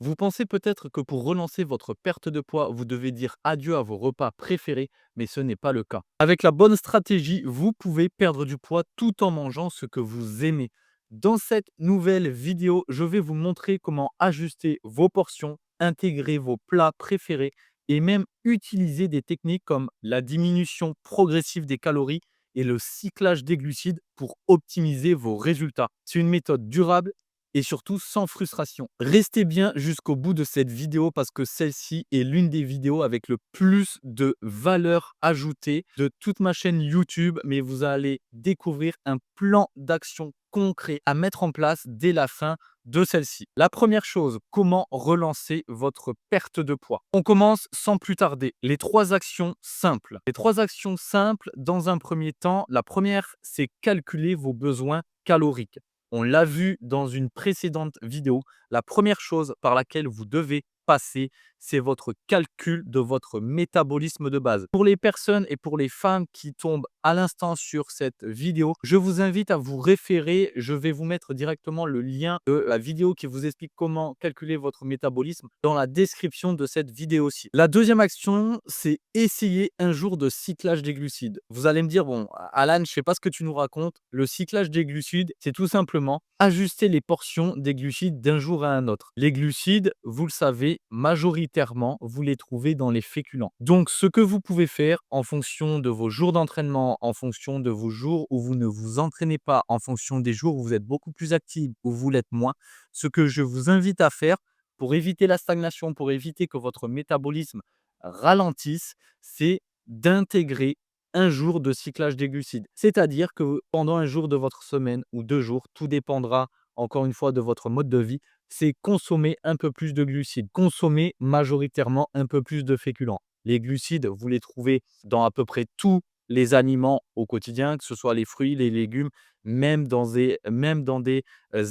Vous pensez peut-être que pour relancer votre perte de poids, vous devez dire adieu à vos repas préférés, mais ce n'est pas le cas. Avec la bonne stratégie, vous pouvez perdre du poids tout en mangeant ce que vous aimez. Dans cette nouvelle vidéo, je vais vous montrer comment ajuster vos portions, intégrer vos plats préférés et même utiliser des techniques comme la diminution progressive des calories et le cyclage des glucides pour optimiser vos résultats. C'est une méthode durable et surtout sans frustration. Restez bien jusqu'au bout de cette vidéo parce que celle-ci est l'une des vidéos avec le plus de valeur ajoutée de toute ma chaîne YouTube, mais vous allez découvrir un plan d'action concret à mettre en place dès la fin de celle-ci. La première chose, comment relancer votre perte de poids? On commence sans plus tarder. Les 3 actions simples. Les 3 actions simples, dans un premier temps, la première, c'est calculer vos besoins caloriques. On l'a vu dans une précédente vidéo, la première chose par laquelle vous devez passer, c'est votre calcul de votre métabolisme de base. Pour les personnes et pour les femmes qui tombent à l'instant sur cette vidéo, je vous invite à vous référer. Je vais vous mettre directement le lien de la vidéo qui vous explique comment calculer votre métabolisme dans la description de cette vidéo-ci. La deuxième action, c'est essayer un jour de cyclage des glucides. Vous allez me dire, bon, Alan, je ne sais pas ce que tu nous racontes. Le cyclage des glucides, c'est tout simplement ajuster les portions des glucides d'un jour à un autre. Les glucides, vous le savez, majoritairement, vous les trouvez dans les féculents. Donc, ce que vous pouvez faire en fonction de vos jours d'entraînement, en fonction de vos jours où vous ne vous entraînez pas, en fonction des jours où vous êtes beaucoup plus actif, où vous l'êtes moins, ce que je vous invite à faire pour éviter la stagnation, pour éviter que votre métabolisme ralentisse, c'est d'intégrer un jour de cyclage des glucides. C'est-à-dire que pendant un jour de votre semaine ou 2 jours, tout dépendra encore une fois de votre mode de vie, c'est consommer un peu plus de glucides, consommer majoritairement un peu plus de féculents. Les glucides, vous les trouvez dans à peu près tous les aliments au quotidien, que ce soit les fruits, les légumes, même dans des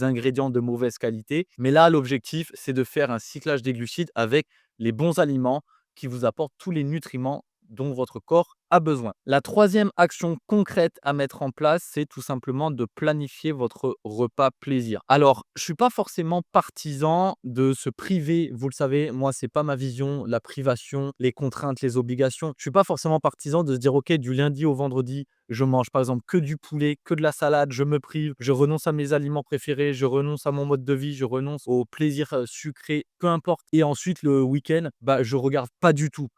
ingrédients de mauvaise qualité. Mais là, l'objectif, c'est de faire un cyclage des glucides avec les bons aliments qui vous apportent tous les nutriments dont votre corps a besoin. La troisième action concrète à mettre en place, c'est tout simplement de planifier votre repas plaisir. Alors, je ne suis pas forcément partisan de se priver. Vous le savez, moi, c'est pas ma vision, la privation, les contraintes, les obligations. Je ne suis pas forcément partisan de se dire, OK, du lundi au vendredi, je mange par exemple que du poulet, que de la salade, je me prive, je renonce à mes aliments préférés, je renonce à mon mode de vie, je renonce au plaisir sucré, peu importe. Et ensuite, le week-end, bah, je regarde pas du tout.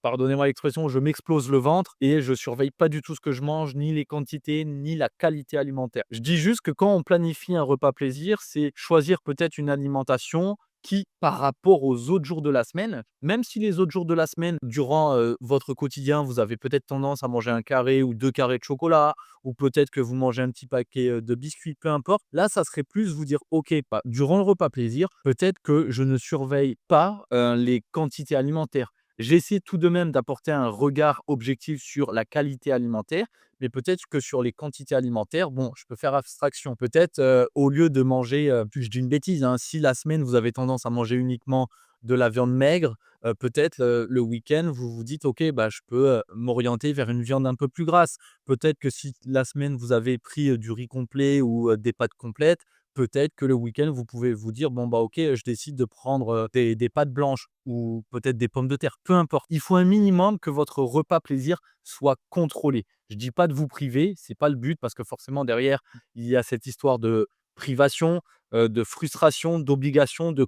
Pardonnez-moi l'expression, je m'explose le ventre et je surveille pas du tout ce que je mange, ni les quantités, ni la qualité alimentaire. Je dis juste que quand on planifie un repas plaisir, c'est choisir peut-être une alimentation qui, par rapport aux autres jours de la semaine, même si les autres jours de la semaine, durant votre quotidien, vous avez peut-être tendance à manger un carré ou 2 carrés de chocolat, ou peut-être que vous mangez un petit paquet de biscuits, peu importe. Là, ça serait plus vous dire, OK, bah, durant le repas plaisir, peut-être que je ne surveille pas les quantités alimentaires. J'essaie tout de même d'apporter un regard objectif sur la qualité alimentaire, mais peut-être que sur les quantités alimentaires, bon, je peux faire abstraction. Peut-être, au lieu de manger, je dis une bêtise, hein, si la semaine vous avez tendance à manger uniquement de la viande maigre, peut-être, le week-end, vous vous dites: «OK, bah, je peux, m'orienter vers une viande un peu plus grasse». Peut-être que si la semaine vous avez pris, du riz complet ou, des pâtes complètes, peut-être que le week-end, vous pouvez vous dire: «Bon, bah, OK, je décide de prendre, des pâtes blanches ou peut-être des pommes de terre», peu importe. Il faut un minimum que votre repas plaisir soit contrôlé. Je dis pas de vous priver, c'est pas le but parce que forcément derrière, il y a cette histoire de privation, de frustration, d'obligation, de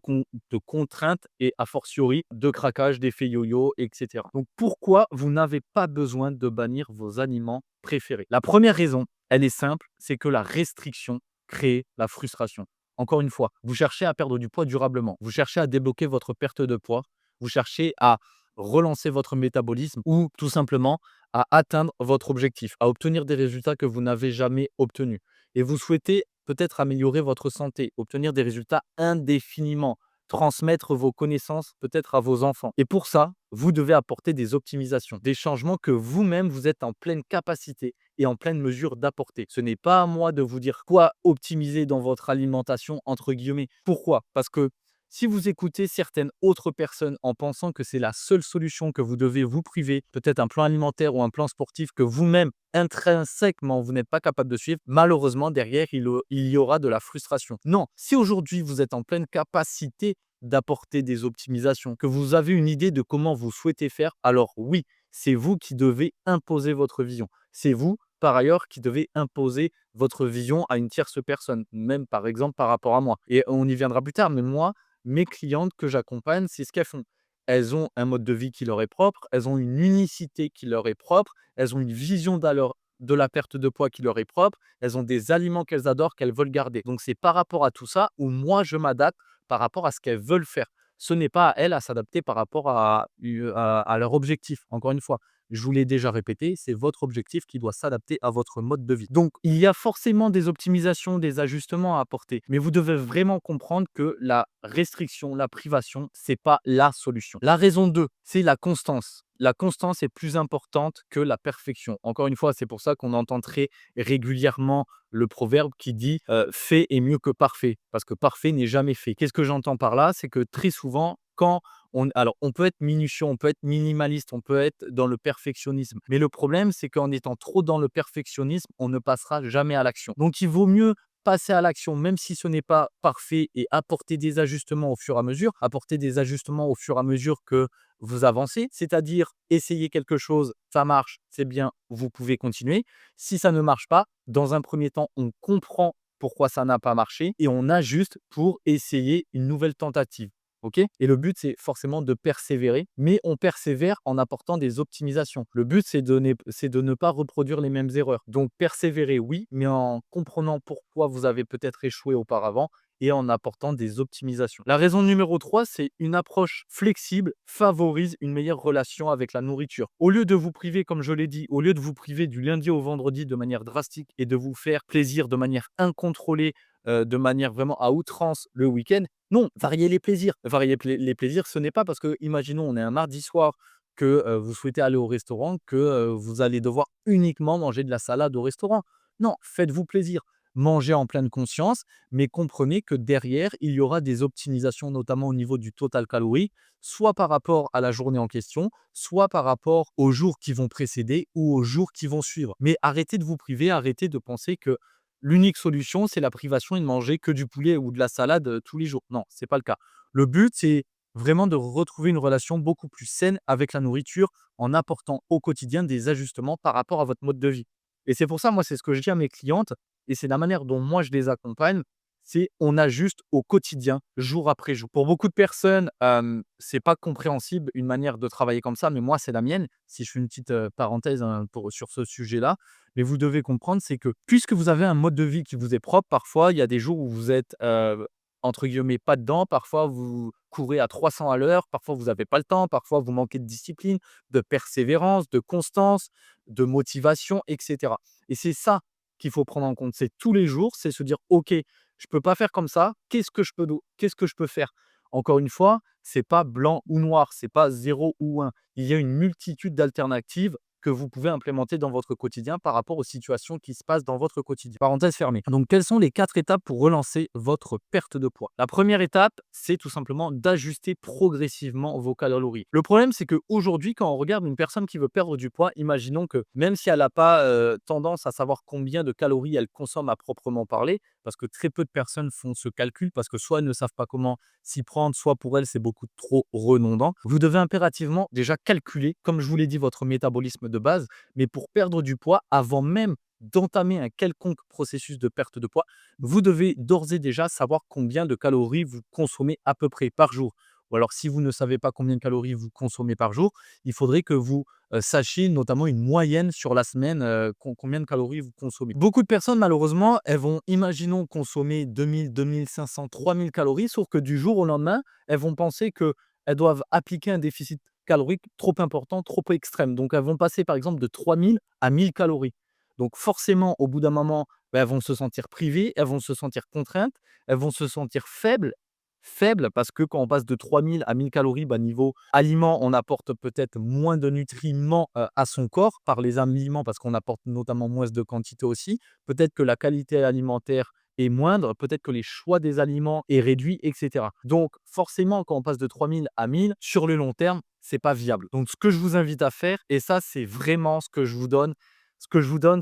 contrainte et a fortiori de craquage, d'effet yo-yo et cetera. Donc pourquoi vous n'avez pas besoin de bannir vos aliments préférés? La première raison, elle est simple, c'est que la restriction crée la frustration. Encore une fois, vous cherchez à perdre du poids durablement, vous cherchez à débloquer votre perte de poids, vous cherchez à relancer votre métabolisme ou tout simplement à atteindre votre objectif, à obtenir des résultats que vous n'avez jamais obtenus. Et vous souhaitez peut-être améliorer votre santé, obtenir des résultats indéfiniment, transmettre vos connaissances peut-être à vos enfants. Et pour ça, vous devez apporter des optimisations, des changements que vous-même, vous êtes en pleine capacité et en pleine mesure d'apporter. Ce n'est pas à moi de vous dire quoi optimiser dans votre alimentation, entre guillemets. Pourquoi? Parce que si vous écoutez certaines autres personnes en pensant que c'est la seule solution que vous devez vous priver, peut-être un plan alimentaire ou un plan sportif que vous-même, intrinsèquement, vous n'êtes pas capable de suivre, malheureusement, derrière, il y aura de la frustration. Non, si aujourd'hui vous êtes en pleine capacité d'apporter des optimisations, que vous avez une idée de comment vous souhaitez faire, alors oui, c'est vous qui devez imposer votre vision. C'est vous, par ailleurs, qui devez imposer votre vision à une tierce personne, même par exemple par rapport à moi. Et on y viendra plus tard, mais moi, mes clientes que j'accompagne, c'est ce qu'elles font. Elles ont un mode de vie qui leur est propre, elles ont une unicité qui leur est propre, elles ont une vision de la perte de poids qui leur est propre, elles ont des aliments qu'elles adorent, qu'elles veulent garder. Donc c'est par rapport à tout ça où moi je m'adapte par rapport à ce qu'elles veulent faire. Ce n'est pas à elles à s'adapter par rapport à leur objectif. Encore une fois, je vous l'ai déjà répété, c'est votre objectif qui doit s'adapter à votre mode de vie. Donc, il y a forcément des optimisations, des ajustements à apporter, mais vous devez vraiment comprendre que la restriction, la privation, c'est pas la solution. La raison 2, c'est la constance. La constance est plus importante que la perfection. Encore une fois, c'est pour ça qu'on entend très régulièrement le proverbe qui dit fait est mieux que parfait, parce que parfait n'est jamais fait. Qu'est-ce que j'entends par là? C'est que très souvent, quand alors, on peut être minutieux, on peut être minimaliste, on peut être dans le perfectionnisme. Mais le problème, c'est qu'en étant trop dans le perfectionnisme, on ne passera jamais à l'action. Donc, il vaut mieux passer à l'action, même si ce n'est pas parfait, et apporter des ajustements au fur et à mesure. Apporter des ajustements au fur et à mesure que vous avancez, c'est-à-dire essayer quelque chose, ça marche, c'est bien, vous pouvez continuer. Si ça ne marche pas, dans un premier temps, on comprend pourquoi ça n'a pas marché et on ajuste pour essayer une nouvelle tentative. OK? Et le but, c'est forcément de persévérer, mais on persévère en apportant des optimisations. Le but, c'est de ne pas reproduire les mêmes erreurs. Donc persévérer, oui, mais en comprenant pourquoi vous avez peut-être échoué auparavant et en apportant des optimisations. La raison numéro 3, c'est une approche flexible favorise une meilleure relation avec la nourriture. Au lieu de vous priver, comme je l'ai dit, au lieu de vous priver du lundi au vendredi de manière drastique et de vous faire plaisir de manière incontrôlée, de manière vraiment à outrance le week-end, non, varier les plaisirs. Varier les plaisirs, ce n'est pas parce que, imaginons, on est un mardi soir que vous souhaitez aller au restaurant, que vous allez devoir uniquement manger de la salade au restaurant. Non, faites-vous plaisir. Mangez en pleine conscience, mais comprenez que derrière, il y aura des optimisations, notamment au niveau du total calorique, soit par rapport à la journée en question, soit par rapport aux jours qui vont précéder ou aux jours qui vont suivre. Mais arrêtez de vous priver, arrêtez de penser que l'unique solution, c'est la privation et de manger que du poulet ou de la salade tous les jours. Non, c'est pas le cas. Le but, c'est vraiment de retrouver une relation beaucoup plus saine avec la nourriture en apportant au quotidien des ajustements par rapport à votre mode de vie. Et c'est pour ça, moi, c'est ce que je dis à mes clientes et c'est la manière dont moi je les accompagne, c'est on ajuste au quotidien, jour après jour. Pour beaucoup de personnes, c'est pas compréhensible une manière de travailler comme ça, mais moi, c'est la mienne. Si je fais une petite parenthèse hein, sur ce sujet-là, mais vous devez comprendre, c'est que puisque vous avez un mode de vie qui vous est propre, parfois, il y a des jours où vous êtes, entre guillemets, «pas dedans». Parfois, vous courez à 300 à l'heure. Parfois, vous n'avez pas le temps. Parfois, vous manquez de discipline, de persévérance, de constance, de motivation et cetera et c'est ça qu'il faut prendre en compte. C'est tous les jours, c'est se dire: «OK, je peux pas faire comme ça. Qu'est-ce que je peux faire?» Encore une fois, c'est pas blanc ou noir, c'est pas zéro ou un. Il y a une multitude d'alternatives que vous pouvez implémenter dans votre quotidien par rapport aux situations qui se passent dans votre quotidien. Parenthèse fermée. Donc, quelles sont les 4 étapes pour relancer votre perte de poids? La première étape, c'est tout simplement d'ajuster progressivement vos calories. Le problème, c'est qu'aujourd'hui, quand on regarde une personne qui veut perdre du poids, imaginons que même si elle n'a pas tendance à savoir combien de calories elle consomme à proprement parler, parce que très peu de personnes font ce calcul, parce que soit elles ne savent pas comment s'y prendre, soit pour elles, c'est beaucoup trop redondant. Vous devez impérativement déjà calculer, comme je vous l'ai dit, votre métabolisme de base, mais pour perdre du poids, avant même d'entamer un quelconque processus de perte de poids, vous devez d'ores et déjà savoir combien de calories vous consommez à peu près par jour. Ou alors, si vous ne savez pas combien de calories vous consommez par jour, il faudrait que vous sachiez notamment une moyenne sur la semaine, combien de calories vous consommez. Beaucoup de personnes, malheureusement, elles vont, imaginons, consommer 2000, 2500, 3000 calories, sauf que du jour au lendemain, elles vont penser qu'elles doivent appliquer un déficit calorique trop important, trop extrême. Donc, elles vont passer, par exemple, de 3000 à 1000 calories. Donc, forcément, au bout d'un moment, bah, elles vont se sentir privées, elles vont se sentir contraintes, elles vont se sentir faibles parce que quand on passe de 3000 à 1000 calories, bah, niveau aliments, on apporte peut-être moins de nutriments, à son corps par les aliments parce qu'on apporte notamment moins de quantité aussi. Peut-être que la qualité alimentaire est moindre, peut-être que les choix des aliments est réduit et cetera. Donc forcément, quand on passe de 3000 à 1000 sur le long terme, c'est pas viable. Donc ce que je vous invite à faire et ça, c'est vraiment ce que je vous donne,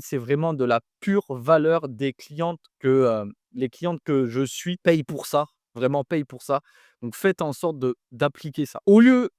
c'est vraiment de la pure valeur des clientes que, les clientes que je suis payent pour ça. vraiment paye pour ça. Donc faites en sorte d'appliquer ça. Au lieu,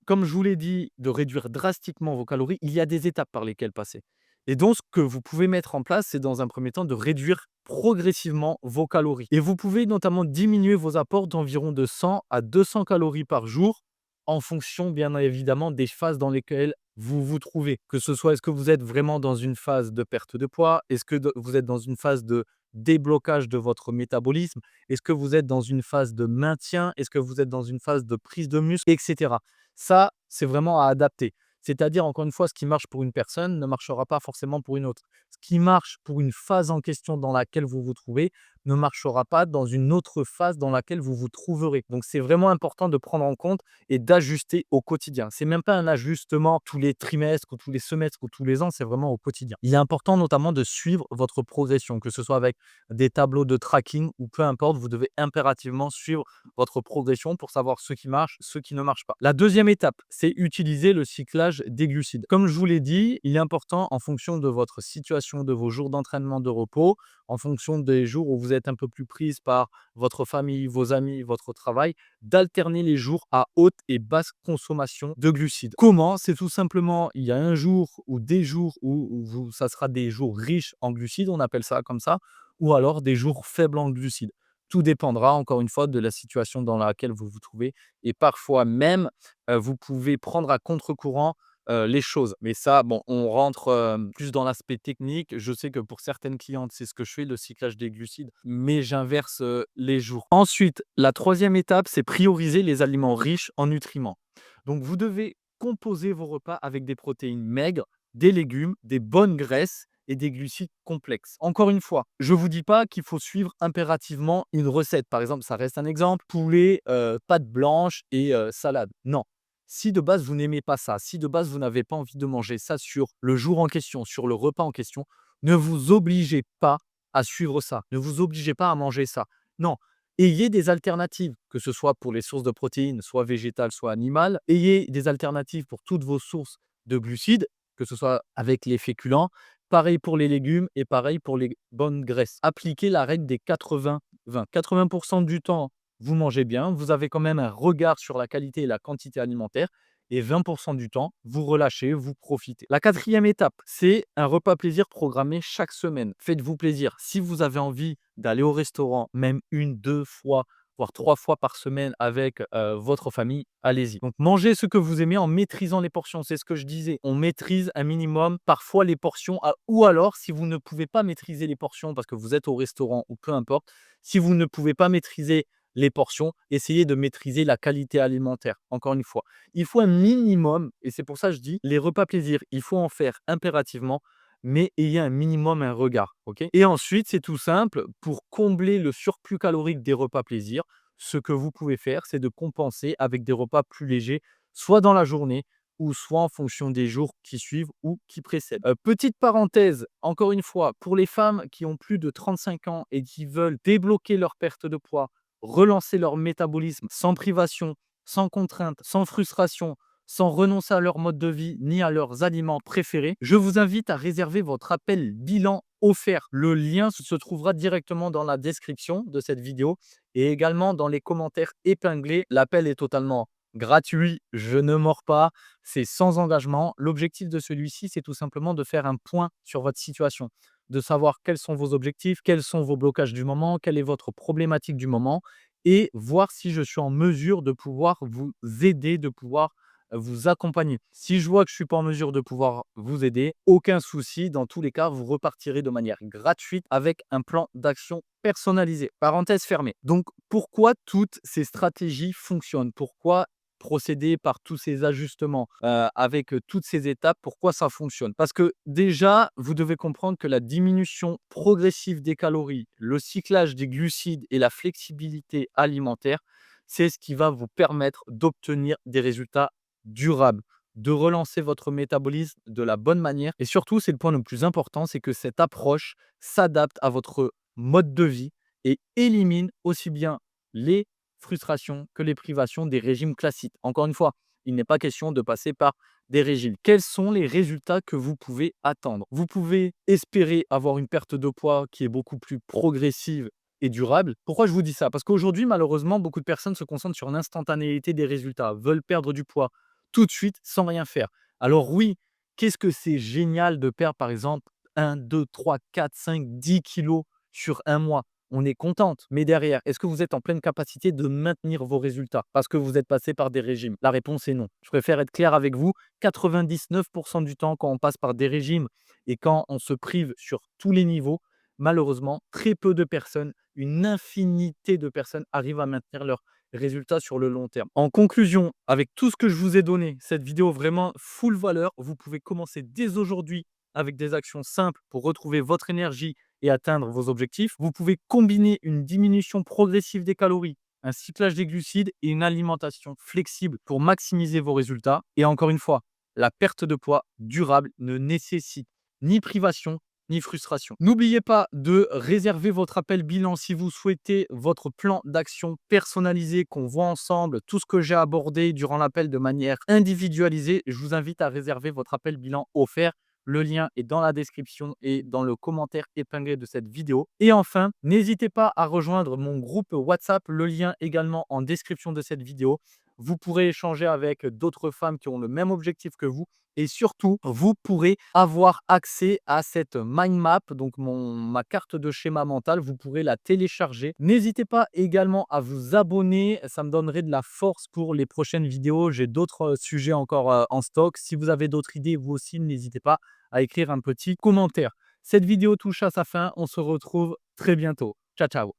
comme je vous l'ai dit, de réduire drastiquement vos calories, il y a des étapes par lesquelles passer. Et donc ce que vous pouvez mettre en place, c'est dans un premier temps de réduire progressivement vos calories. Et vous pouvez notamment diminuer vos apports d'environ de 100 à 200 calories par jour en fonction, bien évidemment, des phases dans lesquelles vous vous trouvez. Que ce soit, est-ce que vous êtes vraiment dans une phase de perte de poids? Est-ce que vous êtes dans une phase de déblocage de votre métabolisme? Est-ce que vous êtes dans une phase de maintien? Est-ce que vous êtes dans une phase de prise de muscle, etc. Ça, c'est vraiment à adapter. C'est-à-dire, encore une fois, ce qui marche pour une personne ne marchera pas forcément pour une autre. Ce qui marche pour une phase en question dans laquelle vous vous trouvez ne marchera pas dans une autre phase dans laquelle vous vous trouverez. Donc, c'est vraiment important de prendre en compte et d'ajuster au quotidien. C'est même pas un ajustement tous les trimestres ou tous les semestres ou tous les ans, c'est vraiment au quotidien. Il est important notamment de suivre votre progression, que ce soit avec des tableaux de tracking ou peu importe, vous devez impérativement suivre votre progression pour savoir ce qui marche, ce qui ne marche pas. La deuxième étape, c'est utiliser le cyclage des glucides. Comme je vous l'ai dit, il est important en fonction de votre situation, de vos jours d'entraînement, de repos, en fonction des jours où vous êtes un peu plus prise par votre famille, vos amis, votre travail, d'alterner les jours à haute et basse consommation de glucides. Comment? C'est tout simplement, il y a un jour ou des jours où ça sera des jours riches en glucides, on appelle ça comme ça, ou alors des jours faibles en glucides. Tout dépendra encore une fois de la situation dans laquelle vous vous trouvez et parfois même, vous pouvez prendre à contre-courant, les choses. Mais ça, bon, on rentre, plus dans l'aspect technique. Je sais que pour certaines clientes, c'est ce que je fais, le cyclage des glucides, mais j'inverse, les jours. Ensuite, la troisième étape, c'est prioriser les aliments riches en nutriments. Donc vous devez composer vos repas avec des protéines maigres, des légumes, des bonnes graisses et des glucides complexes. Encore une fois, je ne vous dis pas qu'il faut suivre impérativement une recette. Par exemple, ça reste un exemple, poulet, pâte blanche et salade. Non. Si de base vous n'aimez pas ça, si de base vous n'avez pas envie de manger ça sur le jour en question, sur le repas en question, ne vous obligez pas à suivre ça. Ne vous obligez pas à manger ça. Non, ayez des alternatives, que ce soit pour les sources de protéines, soit végétales, soit animales. Ayez des alternatives pour toutes vos sources de glucides, que ce soit avec les féculents. Pareil pour les légumes et pareil pour les bonnes graisses. Appliquez la règle des 80-20. 80% du temps, vous mangez bien, vous avez quand même un regard sur la qualité et la quantité alimentaire. Et 20% du temps, vous relâchez, vous profitez. La quatrième étape, c'est un repas plaisir programmé chaque semaine. Faites-vous plaisir. Si vous avez envie d'aller au restaurant, même une, deux fois, voire 3 fois par semaine avec votre famille, allez-y. Donc mangez ce que vous aimez en maîtrisant les portions. C'est ce que je disais. On maîtrise un minimum parfois les portions. Ou alors, si vous ne pouvez pas maîtriser les portions parce que vous êtes au restaurant ou peu importe, si vous ne pouvez pas maîtriser les portions, essayez de maîtriser la qualité alimentaire. Encore une fois, il faut un minimum, et c'est pour ça que je dis, les repas plaisir, il faut en faire impérativement, mais ayez un minimum un regard, OK? Et ensuite, c'est tout simple, pour combler le surplus calorique des repas plaisir, ce que vous pouvez faire, c'est de compenser avec des repas plus légers, soit dans la journée ou soit en fonction des jours qui suivent ou qui précèdent. Petite parenthèse, encore une fois, pour les femmes qui ont plus de 35 ans et qui veulent débloquer leur perte de poids, relancer leur métabolisme sans privation, sans contrainte, sans frustration, sans renoncer à leur mode de vie ni à leurs aliments préférés, je vous invite à réserver votre appel bilan offert. Le lien se trouvera directement dans la description de cette vidéo et également dans les commentaires épinglés. L'appel est totalement gratuit, je ne mords pas, c'est sans engagement. L'objectif de celui-ci, c'est tout simplement de faire un point sur votre situation, de savoir quels sont vos objectifs, quels sont vos blocages du moment, quelle est votre problématique du moment et voir si je suis en mesure de pouvoir vous aider, de pouvoir vous accompagner. Si je vois que je ne suis pas en mesure de pouvoir vous aider, aucun souci. Dans tous les cas, vous repartirez de manière gratuite avec un plan d'action personnalisé. Parenthèse fermée. Donc, pourquoi toutes ces stratégies fonctionnent? Pourquoi procéder par tous ces ajustements avec toutes ces étapes? Pourquoi ça fonctionne? Parce que déjà, vous devez comprendre que la diminution progressive des calories, le cyclage des glucides et la flexibilité alimentaire, c'est ce qui va vous permettre d'obtenir des résultats durable, de relancer votre métabolisme de la bonne manière. Et surtout, c'est le point le plus important, c'est que cette approche s'adapte à votre mode de vie et élimine aussi bien les frustrations que les privations des régimes classiques. Encore une fois, il n'est pas question de passer par des régimes. Quels sont les résultats que vous pouvez attendre? Vous pouvez espérer avoir une perte de poids qui est beaucoup plus progressive et durable. Pourquoi je vous dis ça? Parce qu'aujourd'hui, malheureusement, beaucoup de personnes se concentrent sur l'instantanéité des résultats, veulent perdre du poids tout de suite sans rien faire. Alors oui, qu'est-ce que c'est génial de perdre par exemple 1, 2, 3, 4, 5, 10 kilos sur un mois. On est contente. Mais derrière, est-ce que vous êtes en pleine capacité de maintenir vos résultats parce que vous êtes passé par des régimes? La réponse est non. Je préfère être clair avec vous. 99% du temps, quand on passe par des régimes et quand on se prive sur tous les niveaux, malheureusement, très peu de personnes, une infinité de personnes arrivent à maintenir leurs résultats sur le long terme. En conclusion, avec tout ce que je vous ai donné, cette vidéo vraiment full valeur, vous pouvez commencer dès aujourd'hui avec des actions simples pour retrouver votre énergie et atteindre vos objectifs. Vous pouvez combiner une diminution progressive des calories, un cyclage des glucides et une alimentation flexible pour maximiser vos résultats. Et encore une fois, la perte de poids durable ne nécessite ni privation ni frustration. N'oubliez pas de réserver votre appel bilan si vous souhaitez votre plan d'action personnalisé, qu'on voit ensemble tout ce que j'ai abordé durant l'appel de manière individualisée. Je vous invite à réserver votre appel bilan offert. Le lien est dans la description et dans le commentaire épinglé de cette vidéo. Et enfin, n'hésitez pas à rejoindre mon groupe WhatsApp, le lien également en description de cette vidéo. Vous pourrez échanger avec d'autres femmes qui ont le même objectif que vous. Et surtout, vous pourrez avoir accès à cette mind map, donc ma carte de schéma mental. Vous pourrez la télécharger. N'hésitez pas également à vous abonner. Ça me donnerait de la force pour les prochaines vidéos. J'ai d'autres sujets encore en stock. Si vous avez d'autres idées, vous aussi, n'hésitez pas à écrire un petit commentaire. Cette vidéo touche à sa fin. On se retrouve très bientôt. Ciao, ciao.